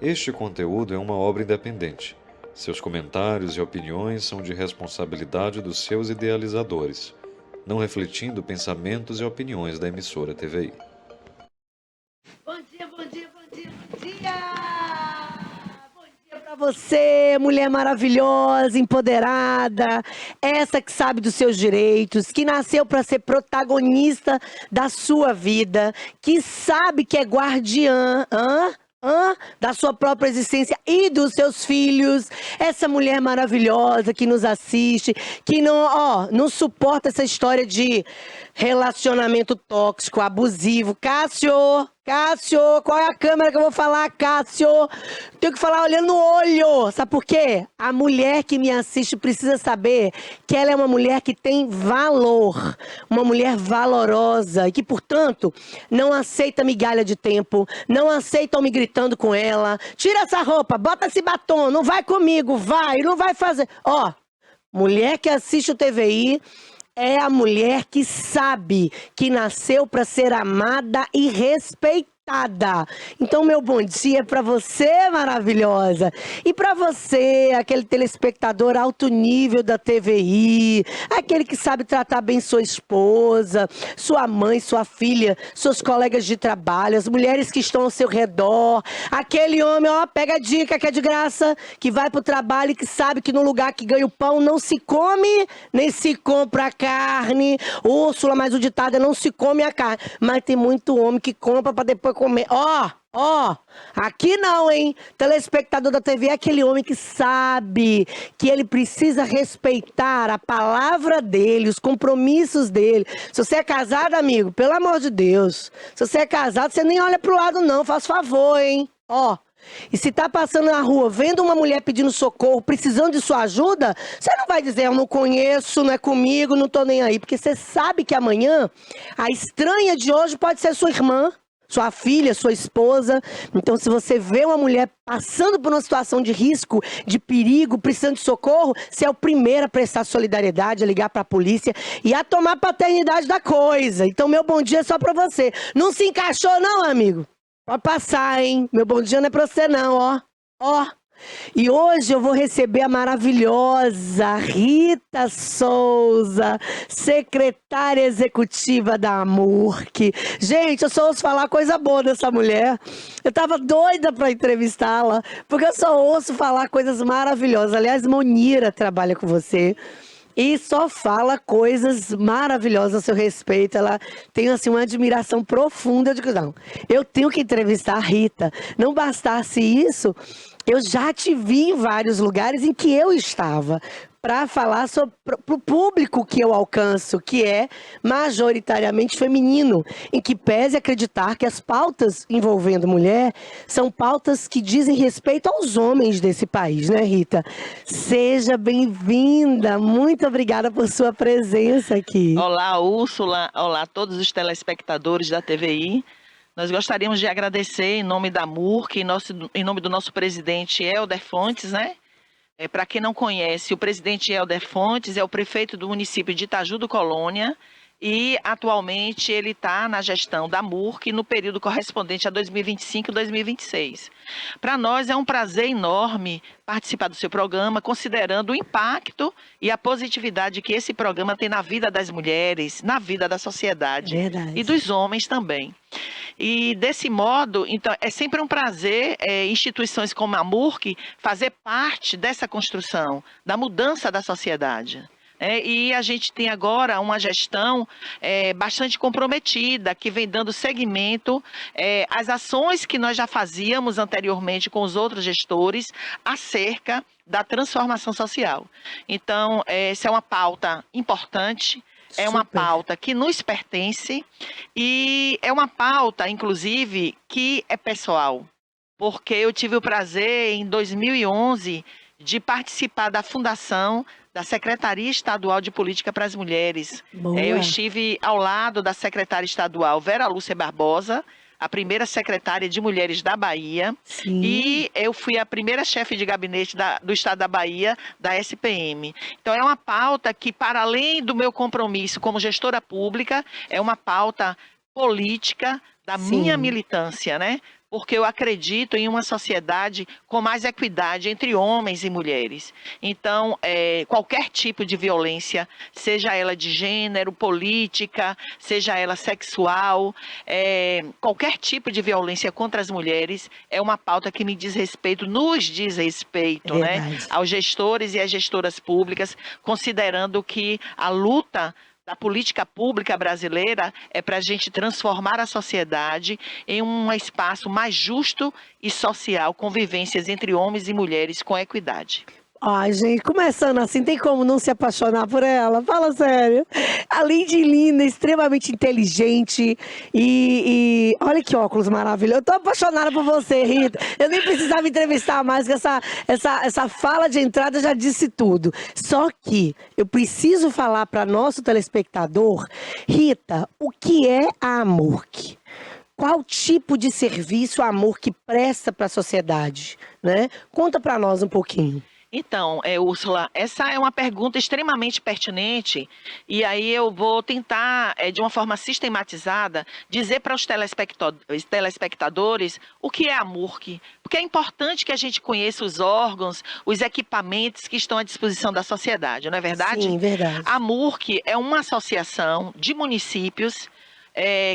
Este conteúdo é uma obra independente. Seus comentários e opiniões são de responsabilidade dos seus idealizadores, não refletindo pensamentos e opiniões da emissora TVI. Bom dia, bom dia, bom dia, bom dia! Bom dia pra você, mulher maravilhosa, empoderada, essa que sabe dos seus direitos, que nasceu para ser protagonista da sua vida, que sabe que é guardiã, da sua própria existência e dos seus filhos. Essa mulher maravilhosa que nos assiste, que não suporta essa história de relacionamento tóxico, abusivo. Cássio, qual é a câmera que eu vou falar, Cássio? Tenho que falar olhando no olho. Sabe por quê? A mulher que me assiste precisa saber que ela é uma mulher que tem valor, uma mulher valorosa e que, portanto, não aceita migalha de tempo, não aceita me gritando com ela. Tira essa roupa, bota esse batom, não vai comigo, não vai fazer. Mulher que assiste o TVI é a mulher que sabe que nasceu para ser amada e respeitada. Então, meu bom dia para você, maravilhosa. E para você, aquele telespectador alto nível da TVI, aquele que sabe tratar bem sua esposa, sua mãe, sua filha, seus colegas de trabalho, as mulheres que estão ao seu redor, aquele homem, pega a dica que é de graça, que vai pro trabalho e que sabe que no lugar que ganha o pão não se come, nem se compra carne. Úrsula, mas o ditado é não se come a carne. Mas tem muito homem que compra para depois comer. Aqui não, hein? Telespectador da TV é aquele homem que sabe que ele precisa respeitar a palavra dele, os compromissos dele. Se você é casado, amigo, pelo amor de Deus. Se você é casado, você nem olha pro lado não, faz favor, hein? E se tá passando na rua, vendo uma mulher pedindo socorro, precisando de sua ajuda, você não vai dizer, eu não conheço, não é comigo, não tô nem aí. Porque você sabe que amanhã, a estranha de hoje pode ser sua irmã, sua filha, sua esposa. Então, se você vê uma mulher passando por uma situação de risco, de perigo, precisando de socorro, você é o primeiro a prestar solidariedade, a ligar para a polícia e a tomar paternidade da coisa. Então, meu bom dia é só para você. Não se encaixou não, amigo? Pode passar, hein? Meu bom dia não é pra você não, E hoje eu vou receber a maravilhosa Rita Souza, secretária executiva da AMURC. Gente, eu só ouço falar coisa boa dessa mulher. Eu tava doida para entrevistá-la, porque eu só ouço falar coisas maravilhosas. Aliás, Monira trabalha com você. E só fala coisas maravilhosas a seu respeito. Ela tem, assim, uma admiração profunda. Eu digo, não, eu tenho que entrevistar a Rita. Não bastasse isso, eu já te vi em vários lugares em que eu estava para falar para o público que eu alcanço, que é majoritariamente feminino, em que pese acreditar que as pautas envolvendo mulher são pautas que dizem respeito aos homens desse país, né, Rita? Seja bem-vinda, muito obrigada por sua presença aqui. Olá, Úrsula, olá a todos os telespectadores da TVI. Nós gostaríamos de agradecer em nome da AMURC, em nome do nosso presidente Helder Fontes, né? Para quem não conhece, o presidente Helder Fontes é o prefeito do município de Itaju do Colônia e atualmente ele está na gestão da AMURC no período correspondente a 2025 e 2026. Para nós é um prazer enorme participar do seu programa, considerando o impacto e a positividade que esse programa tem na vida das mulheres, na vida da sociedade. Verdade. E dos homens também. E desse modo, então, é sempre um prazer instituições como a AMURC fazer parte dessa construção, da mudança da sociedade. E a gente tem agora uma gestão bastante comprometida, que vem dando seguimento às ações que nós já fazíamos anteriormente com os outros gestores acerca da transformação social. Então, essa é uma pauta importante. É uma pauta que nos pertence e é uma pauta, inclusive, que é pessoal. Porque eu tive o prazer, em 2011, de participar da fundação da Secretaria Estadual de Política para as Mulheres. Eu estive ao lado da secretária estadual Vera Lúcia Barbosa, a primeira secretária de Mulheres da Bahia. Sim. E eu fui a primeira chefe de gabinete do estado da Bahia, da SPM. Então, é uma pauta que, para além do meu compromisso como gestora pública, é uma pauta política da minha militância, né? porque eu acredito em uma sociedade com mais equidade entre homens e mulheres. Então, qualquer tipo de violência, seja ela de gênero, política, seja ela sexual, qualquer tipo de violência contra as mulheres é uma pauta que me diz respeito, nos diz respeito, né, Verdade. aos gestores e às gestoras públicas, considerando que a luta da política pública brasileira é para a gente transformar a sociedade em um espaço mais justo e social, convivências entre homens e mulheres com equidade. Ai, gente, começando assim, tem como não se apaixonar por ela? Fala sério. Além de linda, extremamente inteligente e olha que óculos maravilhoso. Eu tô apaixonada por você, Rita. Eu nem precisava entrevistar mais, que essa fala de entrada já disse tudo. Só que eu preciso falar para nosso telespectador, Rita, o que é a Amurque? Qual tipo de serviço a Amurque presta para a sociedade, né? Conta para nós um pouquinho. Então, Úrsula, essa é uma pergunta extremamente pertinente e aí eu vou tentar, de uma forma sistematizada, dizer para os telespectadores o que é a Amurque, porque é importante que a gente conheça os órgãos, os equipamentos que estão à disposição da sociedade, não é verdade? Sim, verdade. A Amurque é uma associação de municípios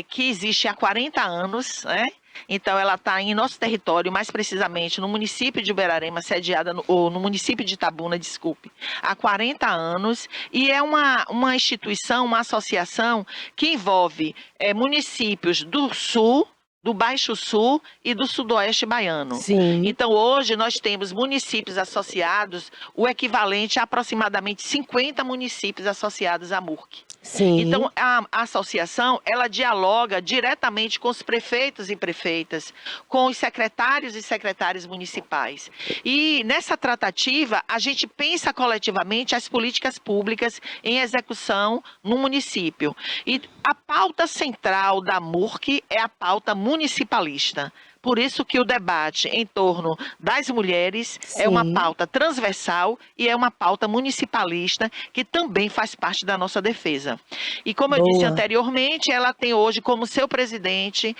que existe há 40 anos, né? Então, ela está em nosso território, mais precisamente no município de Uberarema, sediada no município de Itabuna, desculpe, há 40 anos, e é uma instituição, uma associação que envolve municípios do Sul, do Baixo Sul e do Sudoeste Baiano. Sim. Então, hoje, nós temos municípios associados, o equivalente a aproximadamente 50 municípios associados à MURC. Sim. Então, a associação, ela dialoga diretamente com os prefeitos e prefeitas, com os secretários e secretárias municipais. E nessa tratativa, a gente pensa coletivamente as políticas públicas em execução no município. E a pauta central da MURC é a pauta municipalista. Por isso que o debate em torno das mulheres é uma Sim. pauta transversal e é uma pauta municipalista que também faz parte da nossa defesa. E como eu disse Boa. anteriormente, ela tem hoje como seu presidente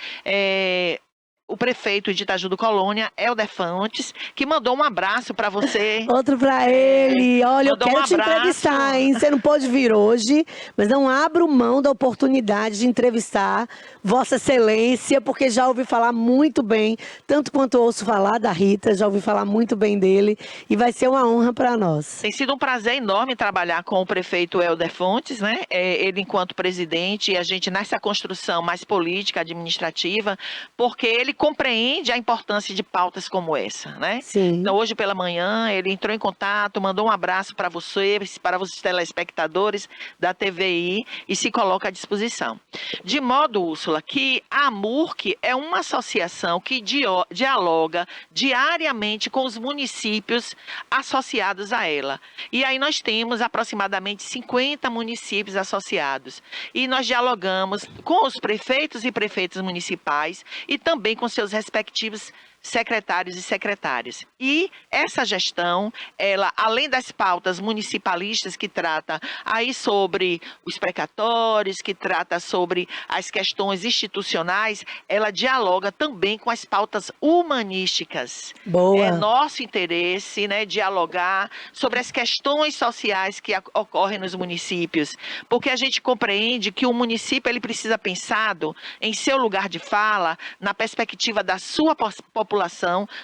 o prefeito de Itaju do Colônia, Helder Fontes, que mandou um abraço para você. Outro pra ele. Olha, eu mandou quero um te abraço. entrevistar, hein? Você não pôde vir hoje, mas não abro mão da oportunidade de entrevistar Vossa Excelência, porque já ouvi falar muito bem, tanto quanto ouço falar da Rita, já ouvi falar muito bem dele, e vai ser uma honra para nós. Tem sido um prazer enorme trabalhar com o prefeito Helder Fontes, né? Ele enquanto presidente e a gente nessa construção mais política, administrativa, porque ele compreende a importância de pautas como essa, né? Sim. Então, hoje pela manhã, ele entrou em contato, mandou um abraço para você, para os telespectadores da TVI e se coloca à disposição. De modo, Úrsula, que a AMURC é uma associação que dialoga diariamente com os municípios associados a ela. E aí nós temos aproximadamente 50 municípios associados. E nós dialogamos com os prefeitos e prefeitas municipais e também com seus respectivos secretários e secretárias. E essa gestão, ela, além das pautas municipalistas que trata aí sobre os precatórios, que trata sobre as questões institucionais, ela dialoga também com as pautas humanísticas. Boa. É nosso interesse, né, dialogar sobre as questões sociais que ocorrem nos municípios, porque a gente compreende que o município ele precisa pensado em seu lugar de fala, na perspectiva da sua população,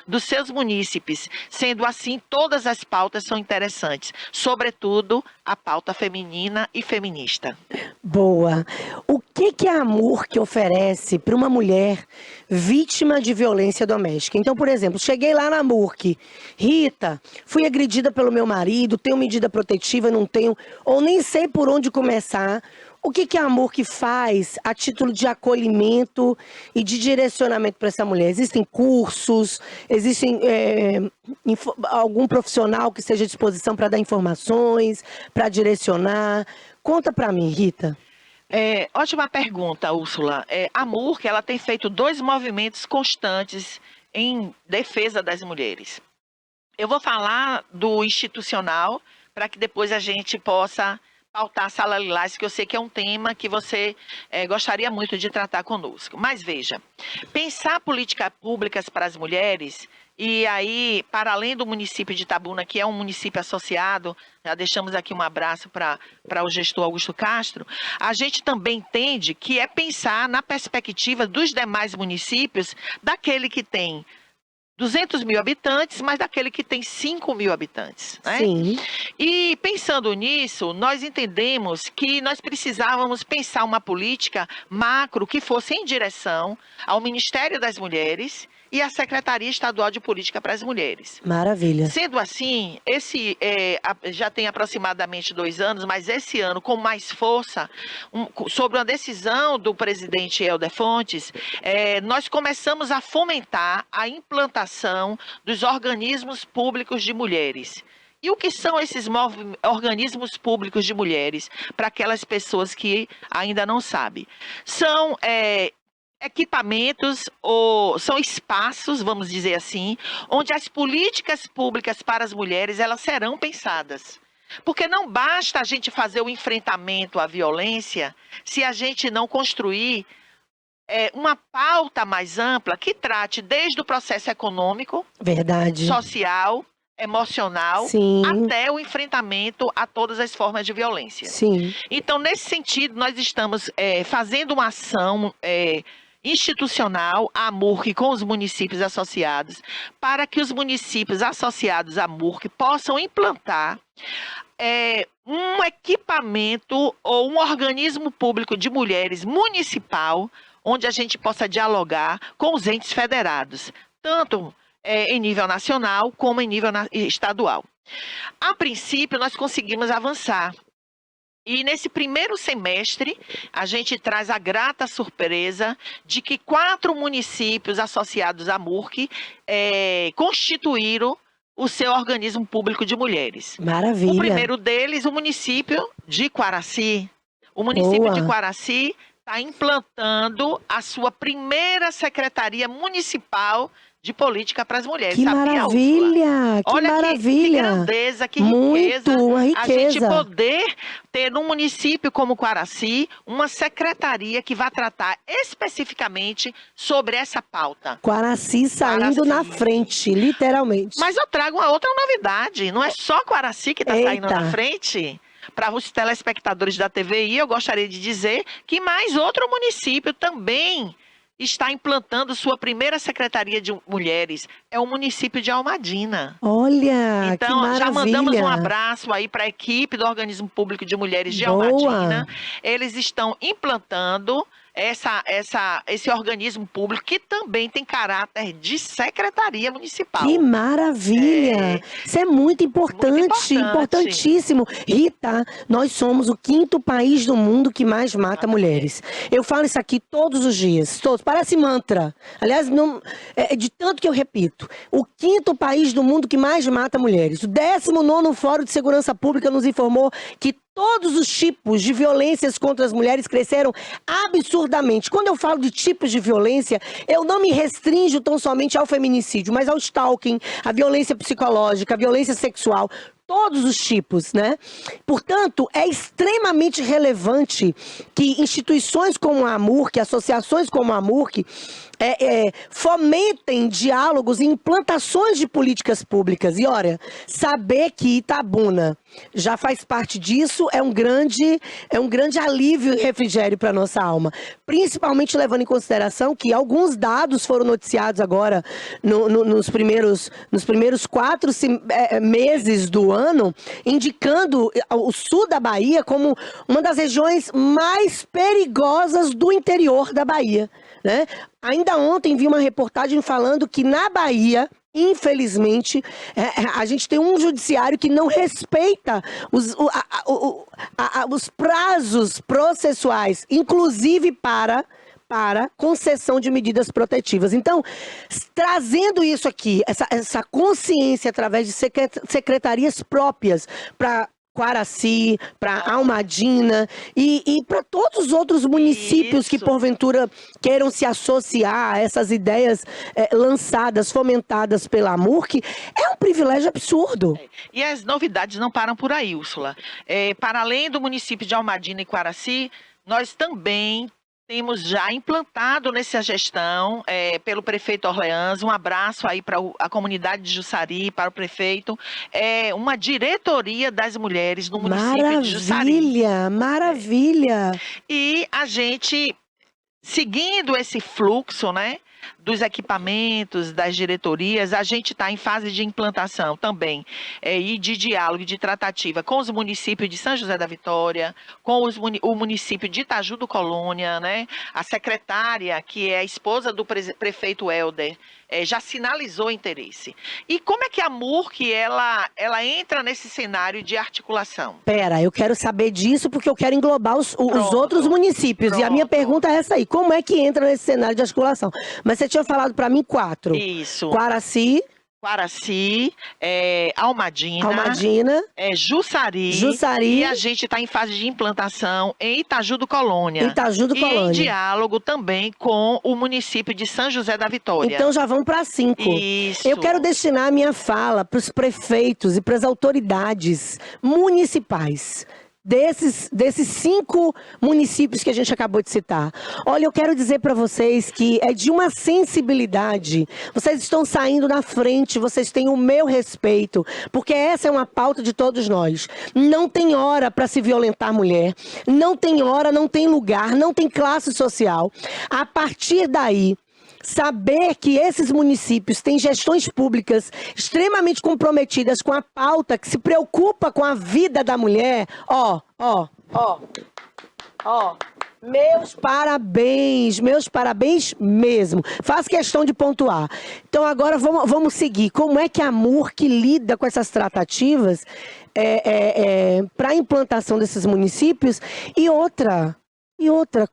dos seus munícipes. Sendo assim, todas as pautas são interessantes, sobretudo a pauta feminina e feminista. Boa. O que a AMURC oferece para uma mulher vítima de violência doméstica? Então, por exemplo, cheguei lá na AMURC, Rita, fui agredida pelo meu marido, tenho medida protetiva, não tenho, ou nem sei por onde começar. O que a AMURC faz a título de acolhimento e de direcionamento para essa mulher? Existem cursos? Existem algum profissional que esteja à disposição para dar informações, para direcionar? Conta para mim, Rita. Ótima pergunta, Úrsula. A AMURC ela tem feito 2 movimentos constantes em defesa das mulheres. Eu vou falar do institucional para que depois a gente possa pautar a Sala Lilás, que eu sei que é um tema que você gostaria muito de tratar conosco. Mas veja, pensar políticas públicas para as mulheres, e aí, para além do município de Itabuna, que é um município associado, já deixamos aqui um abraço para o gestor Augusto Castro, a gente também entende que é pensar na perspectiva dos demais municípios, daquele que tem 200 mil habitantes, mas daquele que tem 5 mil habitantes. Né? Sim. E pensando nisso, nós entendemos que nós precisávamos pensar uma política macro que fosse em direção ao Ministério das Mulheres e à Secretaria Estadual de Política para as Mulheres. Maravilha. Sendo assim, já tem aproximadamente 2 anos, mas esse ano com mais força, sobre uma decisão do presidente Helder Fontes, nós começamos a fomentar a implantação dos organismos públicos de mulheres. E o que são esses organismos públicos de mulheres, para aquelas pessoas que ainda não sabem? São equipamentos ou são espaços, vamos dizer assim, onde as políticas públicas para as mulheres elas serão pensadas. Porque não basta a gente fazer o enfrentamento à violência se a gente não construir uma pauta mais ampla que trate desde o processo econômico, Verdade. social, emocional, Sim. até o enfrentamento a todas as formas de violência. Sim. Então, nesse sentido, nós estamos fazendo uma ação institucional, a MURC, com os municípios associados, para que os municípios associados à MURC possam implantar um equipamento ou um organismo público de mulheres municipal, onde a gente possa dialogar com os entes federados, tanto em nível nacional como em nível estadual. A princípio, nós conseguimos avançar. E nesse primeiro semestre, a gente traz a grata surpresa de que 4 municípios associados à MURC constituíram o seu organismo público de mulheres. Maravilha. O primeiro deles, o município de Quaraci. O município de Quaraci está implantando a sua primeira secretaria municipal de política para as mulheres. Que sabia, maravilha! Úrsula? Que Olha maravilha! Que grandeza, que Muito, riqueza. uma riqueza. A gente poder ter num município como Quaraci uma secretaria que vai tratar especificamente sobre essa pauta. Quaraci saindo na frente, literalmente. Mas eu trago uma outra novidade. Não é só Quaraci que está saindo na frente. Para os telespectadores da TVI, eu gostaria de dizer que mais outro município também está implantando sua primeira secretaria de mulheres. É o município de Almadina. Olha, então, que maravilha. já mandamos um abraço aí para a equipe do Organismo Público de Mulheres de Almadina. Eles estão implantando esse organismo público que também tem caráter de secretaria municipal. Que maravilha! Isso é muito importante, importantíssimo. Rita, nós somos o 5º país do mundo que mais mata mulheres. Eu falo isso aqui todos os dias, todos. Parece mantra. Aliás, de tanto que eu repito. O 5º país do mundo que mais mata mulheres. O 19º Fórum de Segurança Pública nos informou que todos os tipos de violências contra as mulheres cresceram absurdamente. Quando eu falo de tipos de violência, eu não me restringo tão somente ao feminicídio, mas ao stalking, à violência psicológica, à violência sexual. Todos os tipos, né? Portanto, é extremamente relevante que instituições como a MURC, associações como a MURC, fomentem diálogos e implantações de políticas públicas. E olha, saber que Itabuna já faz parte disso é um grande alívio e refrigério para nossa alma. Principalmente levando em consideração que alguns dados foram noticiados agora nos primeiros 4 meses do ano, indicando o sul da Bahia como uma das regiões mais perigosas do interior da Bahia, né? Ainda ontem vi uma reportagem falando que na Bahia, infelizmente, a gente tem um judiciário que não respeita os prazos processuais, inclusive para concessão de medidas protetivas. Então, trazendo isso aqui, essa consciência através de secretarias próprias para Quaraci, para Almadina e para todos os outros municípios que Isso. porventura queiram se associar a essas ideias lançadas, fomentadas pela AMURC, é um privilégio absurdo. E as novidades não param por aí, Úrsula. Para além do município de Almadina e Quaraci, nós também temos já implantado nessa gestão, pelo prefeito Orleans, um abraço aí para a comunidade de Jussari, para o prefeito, uma diretoria das mulheres no município de Jussari. Maravilha, maravilha. E a gente, seguindo esse fluxo, né, dos equipamentos, das diretorias, a gente está em fase de implantação também e de diálogo, de tratativa com os municípios de São José da Vitória, com o município de Itaju do Colônia, né? A secretária, que é a esposa do prefeito Helder, já sinalizou interesse. E como é que a MURC ela entra nesse cenário de articulação? Pera, eu quero saber disso porque eu quero englobar os outros municípios. E a minha Pronto. pergunta é essa aí: como é que entra nesse cenário de articulação? Mas você tinha falado para mim 4. Isso. Quaraci, Quaraci, Almadina, Jussari, Jussari. E a gente está em fase de implantação em Itaju do Colônia. Itaju do E Colônia. em diálogo também com o município de São José da Vitória. Então já vão para 5. Isso. Eu quero destinar a minha fala para os prefeitos e para as autoridades municipais desses 5 municípios que a gente acabou de citar. Olha, eu quero dizer para vocês que é de uma sensibilidade. Vocês estão saindo na frente, vocês têm o meu respeito, porque essa é uma pauta de todos nós. Não tem hora para se violentar mulher, não tem hora, não tem lugar, não tem classe social. A partir daí, saber que esses municípios têm gestões públicas extremamente comprometidas com a pauta que se preocupa com a vida da mulher, meus parabéns mesmo. Faço questão de pontuar. Então agora vamos seguir. Como é que a MURC lida com essas tratativas para a implantação desses municípios? E outra,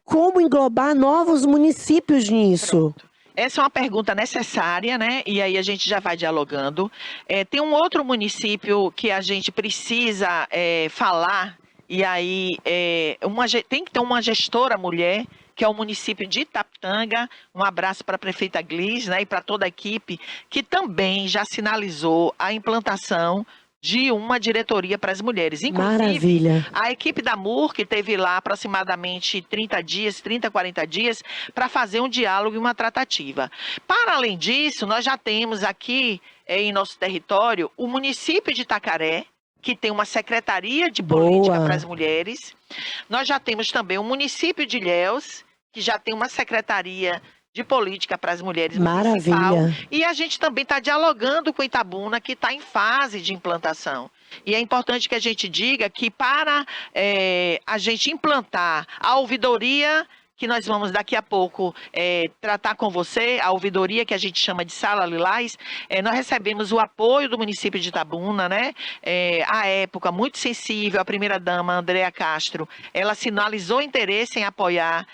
como englobar novos municípios nisso? Pronto. Essa é uma pergunta necessária, né? E aí a gente já vai dialogando. Tem um outro município que a gente precisa falar, e aí tem que ter uma gestora mulher, que é o município de Itapetanga. Um abraço para a prefeita Glis, né, e para toda a equipe, que também já sinalizou a implantação de uma diretoria para as mulheres. Inclusive, Maravilha. a equipe da MURC teve lá aproximadamente 30, 40 dias, para fazer um diálogo e uma tratativa. Para além disso, nós já temos aqui em nosso território o município de Itacaré, que tem uma secretaria de política para as mulheres. Nós já temos também o município de Ilhéus, que já tem uma secretaria de política para as mulheres municipal. Maravilha. E a gente também está dialogando com Itabuna, que está em fase de implantação. E é importante que a gente diga que para a gente implantar a ouvidoria, que nós vamos daqui a pouco tratar com você, a ouvidoria que a gente chama de Sala Lilás, nós recebemos o apoio do município de Itabuna, né? À época, muito sensível, a primeira-dama, Andréa Castro, ela sinalizou interesse em apoiar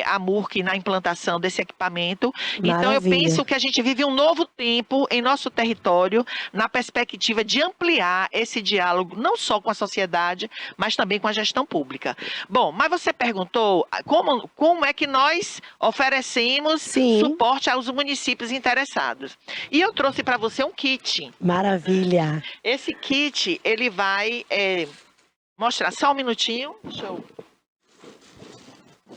a MURC na implantação desse equipamento. Maravilha. Então, eu penso que a gente vive um novo tempo em nosso território, na perspectiva de ampliar esse diálogo, não só com a sociedade, mas também com a gestão pública. Bom, mas você perguntou como é que nós oferecemos suporte aos municípios interessados. E eu trouxe para você um kit. Maravilha. Esse kit, ele vai mostrar só um minutinho. Deixa eu...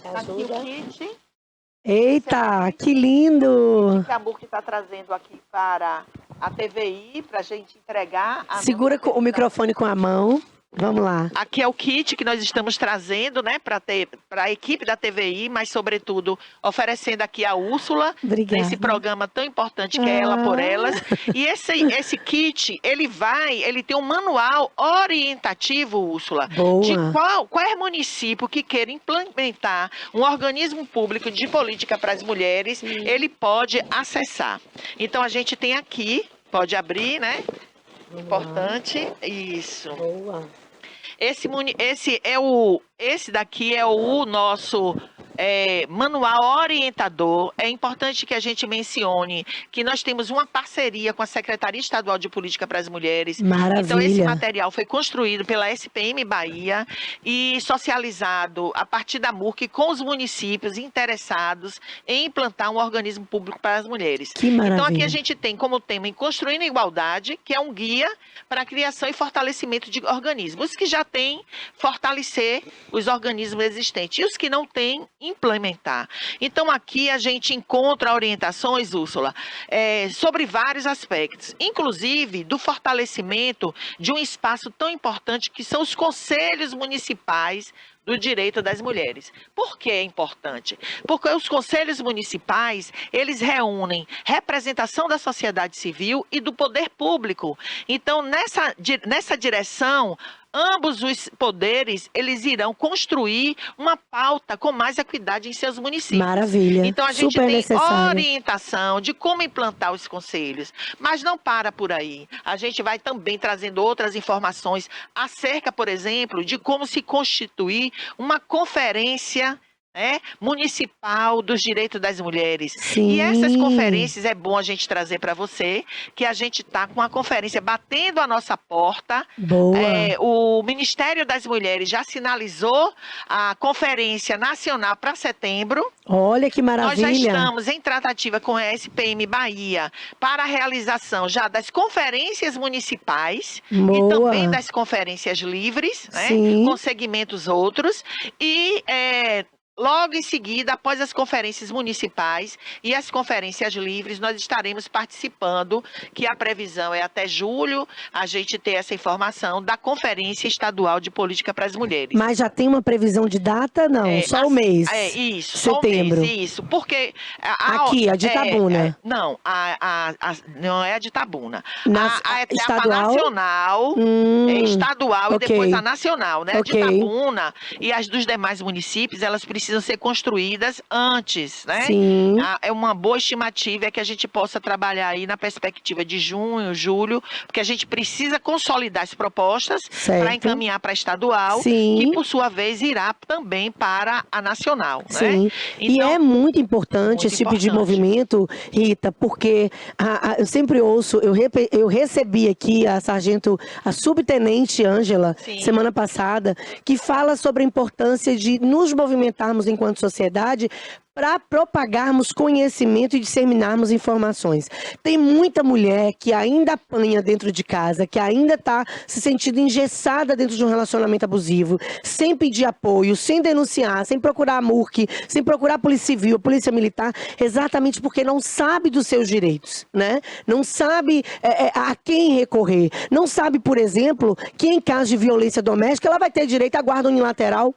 Tá aqui o kit. Eita, que lindo! Que a MURC está trazendo aqui para a TVI, para a gente entregar. Segura o microfone com a mão. Vamos lá. Aqui é o kit que nós estamos trazendo, né, para a equipe da TVI, mas, sobretudo, oferecendo aqui a Úrsula, nesse programa tão importante que é Ela por Elas. E esse kit, ele tem um manual orientativo, Úrsula, Boa. de qual município que queira implementar um organismo público de política para as mulheres, ele pode acessar. Então, a gente tem aqui, pode abrir, né? Importante, isso. Boa. Esse daqui é o nosso manual orientador. É importante que a gente mencione que nós temos uma parceria com a Secretaria Estadual de Política para as Mulheres. Maravilha. Então, esse material foi construído pela SPM Bahia e socializado a partir da MURC com os municípios interessados em implantar um organismo público para as mulheres. Que maravilha. Então, aqui a gente tem como tema Construindo a Igualdade, que é um guia para a criação e fortalecimento de organismos. Os que já têm, fortalecer os organismos existentes. E os que não têm, implementar. Então, aqui a gente encontra orientações, Úrsula, sobre vários aspectos, inclusive do fortalecimento de um espaço tão importante que são os conselhos municipais do direito das mulheres. Por que é importante? Porque os conselhos municipais, eles reúnem representação da sociedade civil e do poder público. Então, nessa direção, ambos os poderes, eles irão construir uma pauta com mais equidade em seus municípios. Maravilha. Então, a gente Super tem necessário. orientação de como implantar os conselhos. Mas não para por aí. A gente vai também trazendo outras informações acerca, por exemplo, de como se constituir uma conferência municipal dos direitos das mulheres. Sim. E essas conferências é bom a gente trazer para você, que a gente está com uma conferência batendo a nossa porta. Boa. O Ministério das Mulheres já sinalizou a Conferência Nacional para setembro. Olha que maravilha. Nós já estamos em tratativa com a SPM Bahia para a realização já das conferências municipais Boa. e também das conferências livres, Sim. com segmentos outros. E logo em seguida, após as conferências municipais e as conferências livres, nós estaremos participando, que a previsão é até julho, a gente ter essa informação da Conferência Estadual de Política para as Mulheres. Mas já tem uma previsão de data? Não, só o mês. Isso, setembro. Só o mês, isso. Porque Aqui, a de Itabuna. Não, não é a de Itabuna. A etapa estadual? nacional, estadual ok. e depois a nacional, né? Ok. A de Itabuna e as dos demais municípios, elas precisam ser construídas antes, né? Sim. É uma boa estimativa é que a gente possa trabalhar aí na perspectiva de junho, julho, porque a gente precisa consolidar as propostas para encaminhar para a estadual, Sim. que por sua vez irá também para a nacional, Sim. né? E é muito importante esse tipo de movimento, Rita, porque eu sempre ouço, eu recebi aqui a subtenente Ângela, semana passada, que fala sobre a importância de nos movimentarmos enquanto sociedade para propagarmos conhecimento e disseminarmos informações. Tem muita mulher que ainda apanha dentro de casa, que ainda está se sentindo engessada dentro de um relacionamento abusivo, sem pedir apoio, sem denunciar, sem procurar a MURC, sem procurar a Polícia Civil, a Polícia Militar, exatamente porque não sabe dos seus direitos, né? Não sabe a quem recorrer. Não sabe, por exemplo, que em caso de violência doméstica ela vai ter direito à guarda unilateral,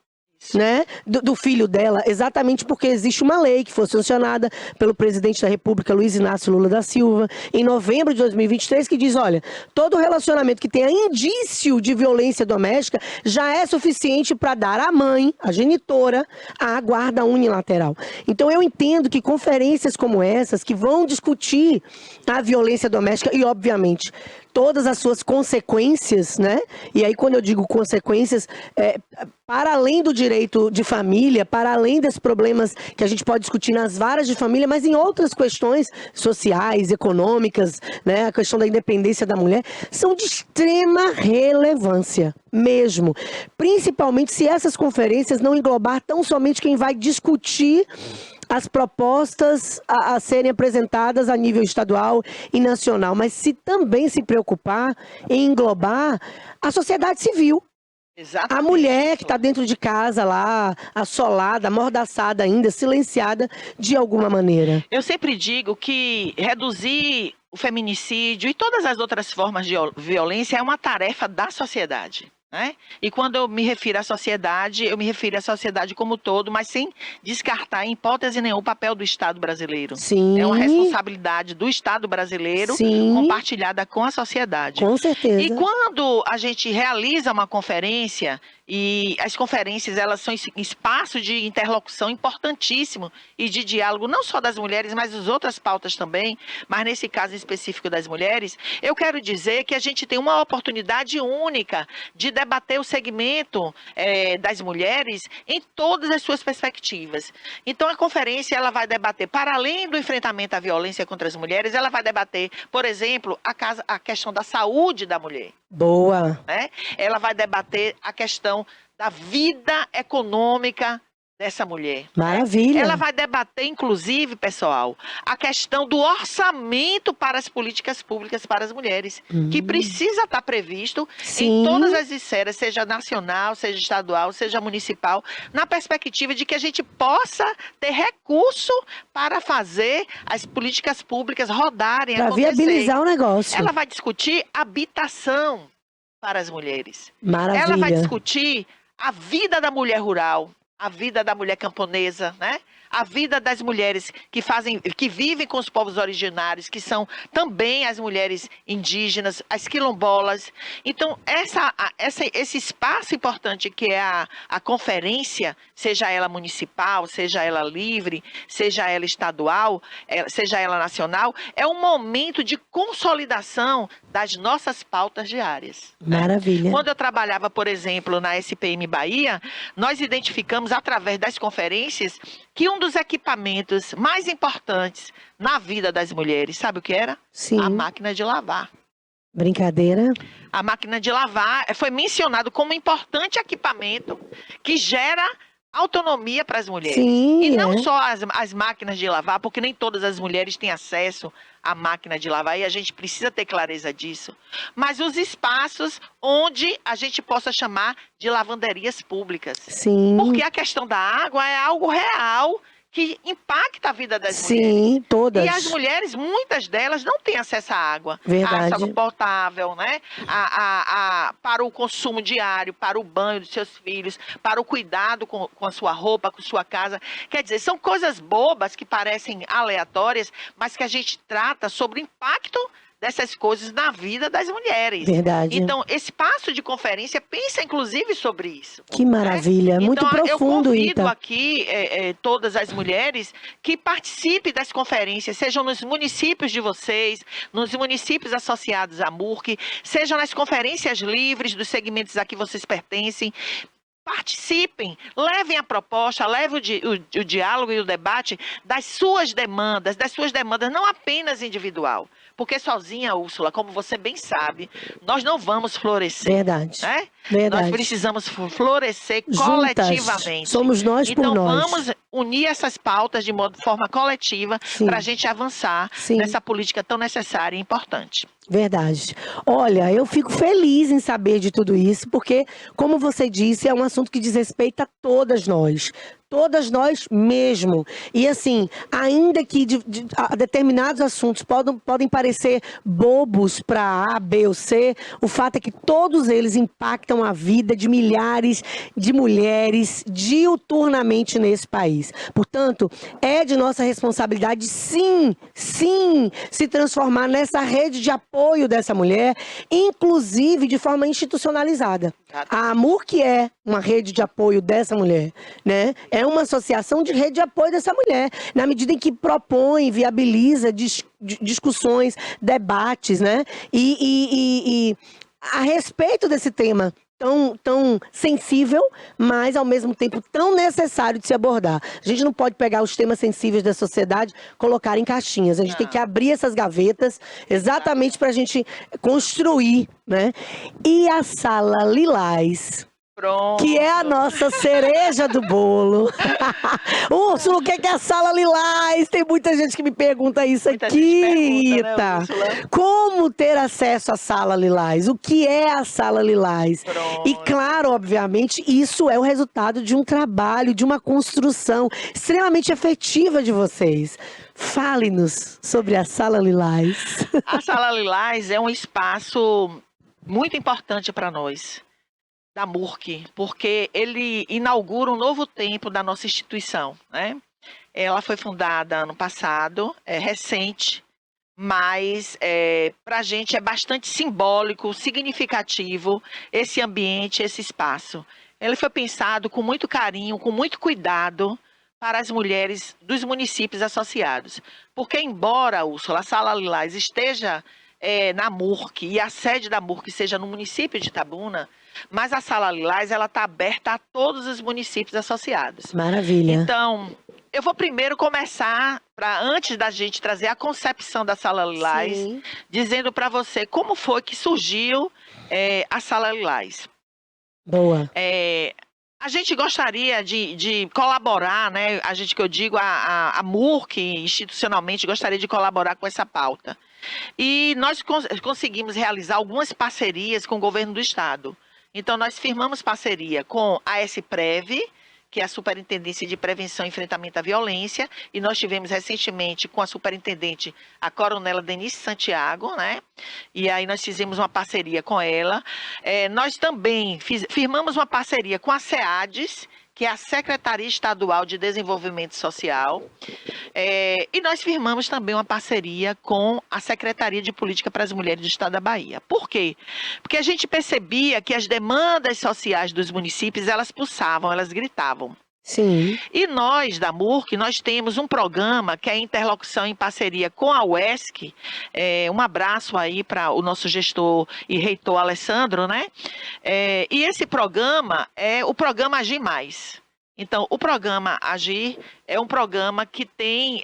né, do filho dela, exatamente porque existe uma lei que foi sancionada pelo presidente da República, Luiz Inácio Lula da Silva, em novembro de 2023, que diz, olha, todo relacionamento que tenha indício de violência doméstica já é suficiente para dar à mãe, a genitora, a guarda unilateral. Então eu entendo que conferências como essas, que vão discutir a violência doméstica e, obviamente, todas as suas consequências, né? E aí, quando eu digo consequências, para além do direito de família, para além desses problemas que a gente pode discutir nas varas de família, mas em outras questões sociais, econômicas, né? A questão da independência da mulher, são de extrema relevância mesmo. Principalmente se essas conferências não englobar tão somente quem vai discutir as propostas a serem apresentadas a nível estadual e nacional, mas se também se preocupar em englobar a sociedade civil. Exatamente. A mulher que está dentro de casa lá, assolada, amordaçada ainda, silenciada de alguma maneira. Eu sempre digo que reduzir o feminicídio e todas as outras formas de violência é uma tarefa da sociedade. Né? E quando eu me refiro à sociedade, eu me refiro à sociedade como um todo, mas sem descartar em hipótese nenhuma o papel do Estado brasileiro. Sim. É uma responsabilidade do Estado brasileiro compartilhada com a sociedade. Com certeza. E quando a gente realiza uma conferência E as conferências, elas são espaços de interlocução importantíssimo e de diálogo, não só das mulheres, mas das outras pautas também, mas nesse caso específico das mulheres, eu quero dizer que a gente tem uma oportunidade única de debater o segmento das mulheres em todas as suas perspectivas. Então, a conferência, ela vai debater, para além do enfrentamento à violência contra as mulheres, ela vai debater, por exemplo, a questão da saúde da mulher. Boa. Né? Ela vai debater a questão da vida econômica dessa mulher. Maravilha. Ela vai debater, inclusive, pessoal, a questão do orçamento para as políticas públicas para as mulheres, que precisa estar previsto Sim. em todas as esferas, seja nacional, seja estadual, seja municipal, na perspectiva de que a gente possa ter recurso para fazer as políticas públicas rodarem, Para acontecer. viabilizar o negócio. Ela vai discutir habitação para as mulheres. Maravilha. Ela vai discutir a vida da mulher rural, a vida da mulher camponesa, né? A vida das mulheres que vivem com os povos originários, que são também as mulheres indígenas, as quilombolas. Então, esse espaço importante que é a conferência, seja ela municipal, seja ela livre, seja ela estadual, seja ela nacional, é um momento de consolidação das nossas pautas diárias. Maravilha. Quando eu trabalhava, por exemplo, na SPM Bahia, nós identificamos, através das conferências, que um dos equipamentos mais importantes na vida das mulheres, sabe o que era? Sim. A máquina de lavar. Brincadeira. A máquina de lavar foi mencionado como um importante equipamento que gera autonomia para as mulheres. Sim, e não só as máquinas de lavar, porque nem todas as mulheres têm acesso à máquina de lavar, e a gente precisa ter clareza disso. Mas os espaços onde a gente possa chamar de lavanderias públicas. Sim. Porque a questão da água é algo real que impacta a vida das mulheres. Sim, todas. E as mulheres, muitas delas, não têm acesso à água. Verdade. À água potável, né? Para o consumo diário, para o banho dos seus filhos, para o cuidado com a sua roupa, com a sua casa. Quer dizer, são coisas bobas que parecem aleatórias, mas que a gente trata sobre o impacto dessas coisas na vida das mulheres. Verdade. Então, esse espaço de conferência pensa, inclusive, sobre isso. Que maravilha. Né? Muito então, profundo, eu convido Ita. aqui todas as mulheres que participem das conferências, sejam nos municípios de vocês, nos municípios associados à MURC, sejam nas conferências livres dos segmentos a que vocês pertencem. Participem, levem a proposta, levem o diálogo e o debate das suas demandas não apenas individual. Porque sozinha, Úrsula, como você bem sabe, nós não vamos florescer. Verdade. Né? Verdade. Nós precisamos florescer Juntas. coletivamente. Somos nós por então, nós. vamos unir essas pautas de forma coletiva para a gente avançar nessa política tão necessária e importante. Verdade. Olha, eu fico feliz em saber de tudo isso, porque, como você disse, é um assunto que diz respeito a todas nós. Todas nós mesmo. E assim, ainda que determinados assuntos podem parecer bobos para A, B ou C, o fato é que todos eles impactam a vida de milhares de mulheres diuturnamente nesse país. Portanto, é de nossa responsabilidade, sim, se transformar nessa rede de apoio dessa mulher, inclusive de forma institucionalizada. A MURC é uma rede de apoio dessa mulher, né? É uma associação de rede de apoio dessa mulher, na medida em que propõe, viabiliza discussões, debates, né? E a respeito desse tema tão sensível, mas ao mesmo tempo tão necessário de se abordar. A gente não pode pegar os temas sensíveis da sociedade, colocar em caixinhas. A gente tem que abrir essas gavetas exatamente para a gente construir, né? E a Sala Lilás, Pronto. que é a nossa cereja do bolo. Úrsula, o que é a Sala Lilás? Tem muita gente que me pergunta isso Muita aqui, gente pergunta, né, Ita. Úrsula? Como ter acesso à Sala Lilás? O que é a Sala Lilás? Pronto. E claro, obviamente, isso é o resultado de um trabalho, de uma construção extremamente efetiva de vocês. Fale-nos sobre a Sala Lilás. A Sala Lilás é um espaço muito importante para nós, da MURC, porque ele inaugura um novo tempo da nossa instituição, né? Ela foi fundada ano passado, é recente, mas para a gente é bastante simbólico, significativo esse ambiente, esse espaço. ele foi pensado com muito carinho, com muito cuidado para as mulheres dos municípios associados. Porque, embora, Úrsula, a Sala Lilás esteja na MURC e a sede da MURC seja no município de Itabuna, mas a Sala Lilás está aberta a todos os municípios associados. Maravilha. Então, eu vou primeiro começar, antes da gente trazer a concepção da Sala Lilás, Sim. dizendo para você como foi que surgiu a Sala Lilás. Boa. A gente gostaria de colaborar, né? A gente, que eu digo, a MURC, institucionalmente, gostaria de colaborar com essa pauta. E nós conseguimos realizar algumas parcerias com o governo do estado. Então, nós firmamos parceria com a SPREV, que é a Superintendência de Prevenção e Enfrentamento à Violência, e nós tivemos recentemente com a superintendente, a Coronela Denise Santiago, né? E aí nós fizemos uma parceria com ela. Nós também firmamos uma parceria com a SEADES, que é a Secretaria Estadual de Desenvolvimento Social, e nós firmamos também uma parceria com a Secretaria de Política para as Mulheres do Estado da Bahia. Por quê? Porque a gente percebia que as demandas sociais dos municípios, elas pulsavam, elas gritavam. Sim. E nós, da MURC, nós temos um programa que é a interlocução em parceria com a UESC. Um abraço aí para o nosso gestor e reitor Alessandro, né? E esse programa é o programa Agir Mais. Então, o programa Agir é um programa que tem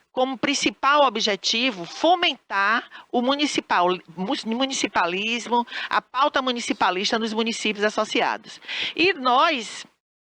como principal objetivo fomentar o municipalismo, a pauta municipalista nos municípios associados. E nós,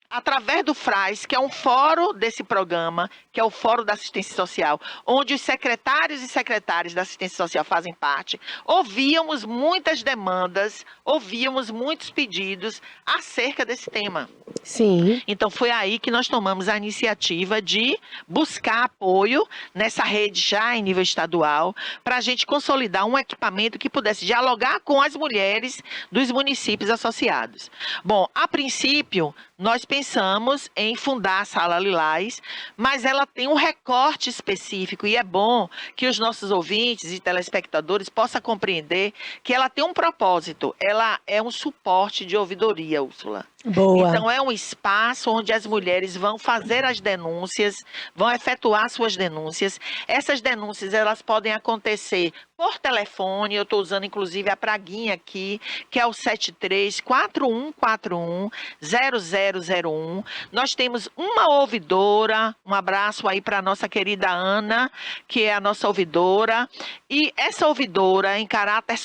através do FRAS, que é um fórum desse programa, que é o Fórum da Assistência Social, onde os secretários e secretárias da assistência social fazem parte, ouvíamos muitas demandas, ouvíamos muitos pedidos acerca desse tema. Sim. Então, foi aí que nós tomamos a iniciativa de buscar apoio nessa rede já em nível estadual, para a gente consolidar um equipamento que pudesse dialogar com as mulheres dos municípios associados. Bom, a princípio, nós pensamos em fundar a Sala Lilás, mas ela tem um recorte específico e é bom que os nossos ouvintes e telespectadores possam compreender que ela tem um propósito, ela é um suporte de ouvidoria, Úrsula. Boa. Então, é um espaço onde as mulheres vão fazer as denúncias, vão efetuar suas denúncias. Essas denúncias, elas podem acontecer por telefone, eu estou usando inclusive a praguinha aqui, que é o 73-4141-0001. Nós temos uma ouvidora, um abraço aí para a nossa querida Ana, que é a nossa ouvidora. E essa ouvidora, em caráter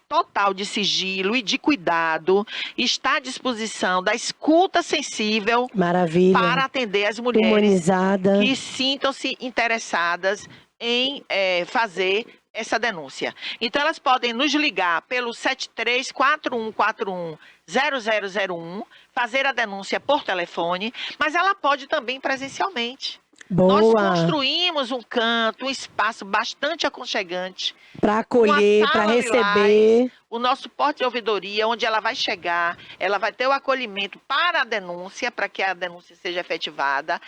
total de sigilo e de cuidado, está à disposição da escuta sensível. Maravilha. Para atender as mulheres humanizada, que sintam-se interessadas em fazer essa denúncia. Então, elas podem nos ligar pelo 73-4141-0001, fazer a denúncia por telefone, mas ela pode também presencialmente. boa, Nós construímos um canto, um espaço bastante aconchegante, para acolher, uma para sala receber. o nosso porto de ouvidoria, onde ela vai chegar, ela vai ter o acolhimento para a denúncia, para que a denúncia seja efetivada.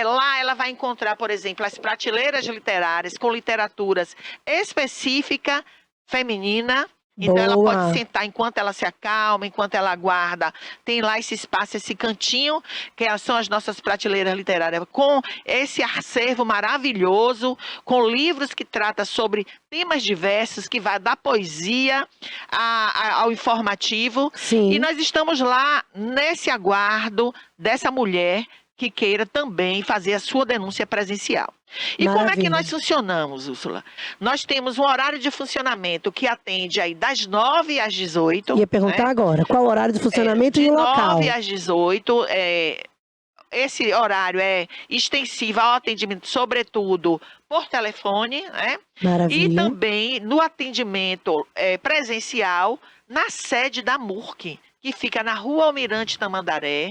Lá ela vai encontrar, por exemplo, as prateleiras literárias com literaturas específica feminina. Então, ela Boa. pode sentar enquanto ela se acalma, enquanto ela aguarda. Tem lá esse espaço, esse cantinho, que são as nossas prateleiras literárias, com esse acervo maravilhoso, com livros que tratam sobre temas diversos, que vai da poesia ao informativo. Sim. E nós estamos lá nesse aguardo dessa mulher que queira também fazer a sua denúncia presencial. E como é que Maravilha. nós funcionamos, Úrsula? Nós temos um horário de funcionamento que atende aí das 9 às 18. Ia perguntar agora, qual o horário de funcionamento de e o local? 9 às 18. Esse horário é extensivo ao atendimento, sobretudo por telefone, né? Maravilha. E também no atendimento presencial na sede da MURC, que fica na Rua Almirante Tamandaré,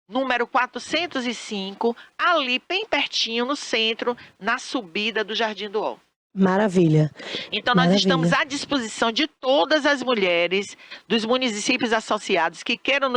número 405, ali bem pertinho no centro, na subida do Jardim do Ó. Maravilha. Então, nós Maravilha. estamos à disposição de todas as mulheres dos municípios associados que queiram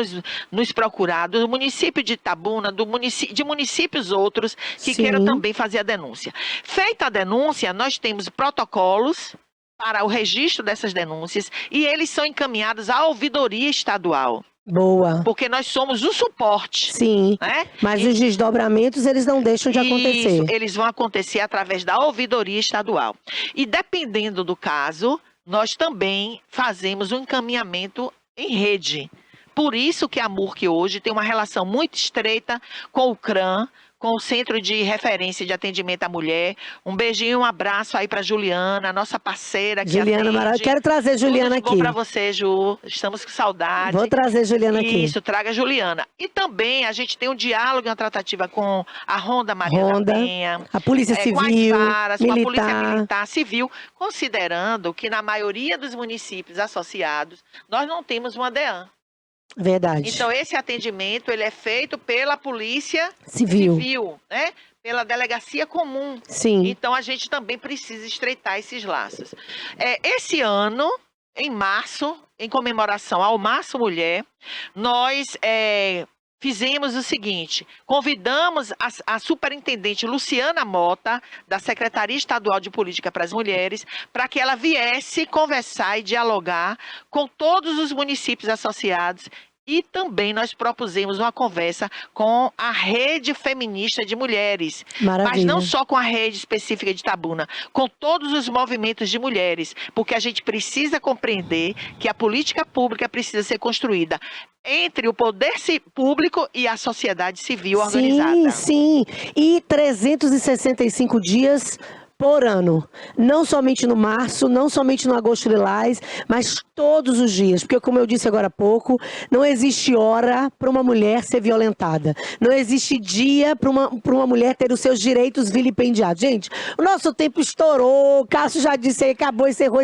nos procurar, do município de Itabuna, de municípios outros que Sim. queiram também fazer a denúncia. Feita a denúncia, nós temos protocolos para o registro dessas denúncias e eles são encaminhados à ouvidoria estadual. Boa. Porque nós somos o suporte. Sim. Né? Mas os desdobramentos, eles não deixam de acontecer. Isso, eles vão acontecer através da ouvidoria estadual. E dependendo do caso, nós também fazemos um encaminhamento em rede. Por isso que a MURC hoje tem uma relação muito estreita com o CRAM, com o Centro de Referência de Atendimento à Mulher. Um beijinho, um abraço aí para Juliana, nossa parceira que Juliana, atende. quero trazer Juliana Tudo de bom aqui. para você, Ju. Estamos com saudade. Vou trazer Juliana aqui. Isso, traga a Juliana. E também a gente tem um diálogo e uma tratativa com a Ronda Maria Ronda, da Penha, a Polícia com Civil, as varas, com a Polícia Militar. Militar Civil, considerando que na maioria dos municípios associados nós não temos uma DEAN. Verdade. Então esse atendimento ele é feito pela Polícia Civil, né? Pela Delegacia Comum. Sim. Então a gente também precisa estreitar esses laços. Esse ano, em março, em comemoração ao Março Mulher, nós fizemos o seguinte: convidamos a superintendente Luciana Mota, da Secretaria Estadual de Política para as Mulheres, para que ela viesse conversar e dialogar com todos os municípios associados. E também nós propusemos uma conversa com a Rede Feminista de Mulheres. Maravilha. Mas não só com a rede específica de Itabuna, com todos os movimentos de mulheres. Porque a gente precisa compreender que a política pública precisa ser construída entre o poder público e a sociedade civil organizada. Sim. E 365 dias por ano. Não somente no março, não somente no agosto lilás, mas todos os dias. Porque, como eu disse agora há pouco, não existe hora para uma mulher ser violentada. Não existe dia para uma mulher ter os seus direitos vilipendiados. Gente, o nosso tempo estourou, o Cássio já disse aí, acabou, encerrou.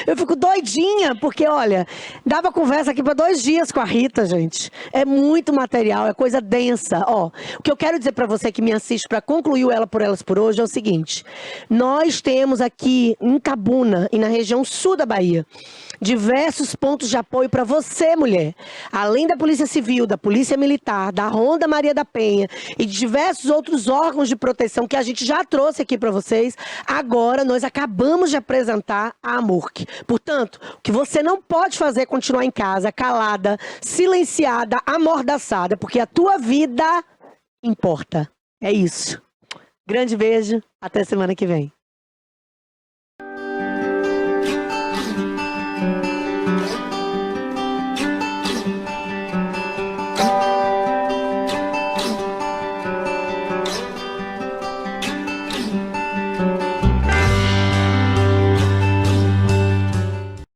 Eu fico doidinha, porque, olha, dava conversa aqui para 2 dias com a Rita, gente. É muito material, é coisa densa. Ó, o que eu quero dizer para você que me assiste para concluir o Ela por Elas por hoje é o seguinte: nós temos aqui em Itabuna e na região sul da Bahia diversos pontos de apoio para você, mulher. Além da Polícia Civil, da Polícia Militar, da Ronda Maria da Penha e de diversos outros órgãos de proteção que a gente já trouxe aqui para vocês, agora nós acabamos de apresentar a AMURC. Portanto, o que você não pode fazer é continuar em casa, calada, silenciada, amordaçada, porque a tua vida importa. É isso. Grande beijo, até semana que vem.